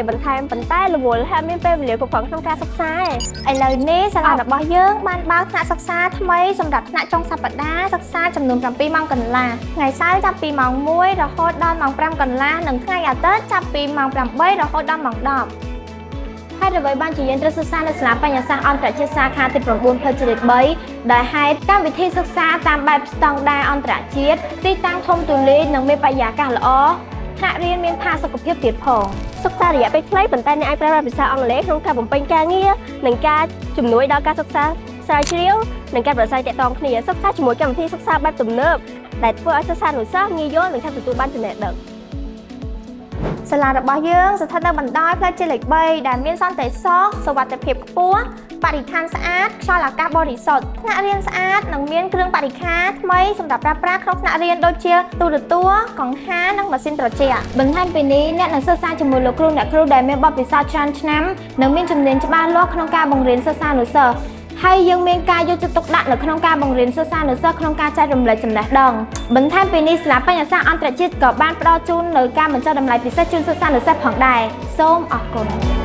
បន្ថែមប៉ុន្តែរវល់ហើយមានពេលវេលាគ្រប់គ្រាន់ក្នុងការសិក្សាឥឡូវនេះសាលារបស់យើងបានបើកថ្នាក់សិក្សាថ្មីសម្រាប់ថ្នាក់ចុងសប្តាហ៍សិក្សាចំនួន7ម៉ោងកន្លះថ្ងៃសៅរ៍ចាប់ពីម៉ោង1រហូតដល់ម៉ោង5កន្លះនិងថ្ងៃអាទិត្យចាប់ពីម៉ោង8រហូតដល់ម៉ោង10ហើយអ្វីបានជាយើងត្រូវសិក្សានៅសាលាបញ្ញាសាស្ត្រអន្តរជាតិសាខាទី9ផ្លូវជាតិលេខ3ដែលហេតុកម្មវិធីសិក្សាតាមបែបស្តង់ដារអន្តរជាតិទីតាំងធំទូលាយនិងមានបរិយាកាសល្អថ្នាក់រៀនមានផាសុកភាពទៀតផងសិក្សារយៈពេលខ្លីប៉ុន្តែអ្នកអាចប្រើប្រាស់ភាសាអង់គ្លេសក្នុងការបំពេញការងារនិងការជំនួយដល់ការសិក្សាស្រាវជ្រាវនិងការប្រស័យទាក់ទងគ្នាសិក្សាជាមួយកម្មវិធីសិក្សាបែបទំនើបដែលធ្វើឲ្យសិស្សានុសិស្សងាយយល់និងឆាប់ទទួលបានចំណេះដឹងសាលារបស់យើងស្ថិតនៅបណ្ដោយផ្លូវជាតិលេខ3ដែលមានសន្តិសុខសុវត្ថិភាពខ្ពស់បរិស្ថានស្អាតខ្យល់អាកាសបរិសុទ្ធថ្នាក់រៀនស្អាតនិងមានគ្រឿងបរិក្ខារថ្មីសម្រាប់ប្រើប្រាស់ក្នុងថ្នាក់រៀនដូចជាទូរទស្សន៍កង្ហារនិងម៉ាស៊ីនត្រជាក់បន្ថែមពីនេះអ្នកនឹងសិក្សាជាមួយលោកគ្រូអ្នកគ្រូដែលមានបទពិសោធន៍ច្រើនឆ្នាំនិងមានជំនាញច្បាស់លាស់ក្នុងការបង្រៀនសិស្សានុសិស្សហើយយើងមានការយកចិត្តទុកដាក់នៅក្នុងការបង្រៀនសិស្សានុសិស្សក្នុងការចែករំលែកចំណេះដឹងបន្ថែមពីនេះសាលាបញ្ញាសាស្ត្រអន្តរជាតិក៏បានផ្ដល់ជូននៅការបញ្ចុះតម្លៃពិសេសជូនសិស្សានុសិស្សផងដែរសូមអរគុណ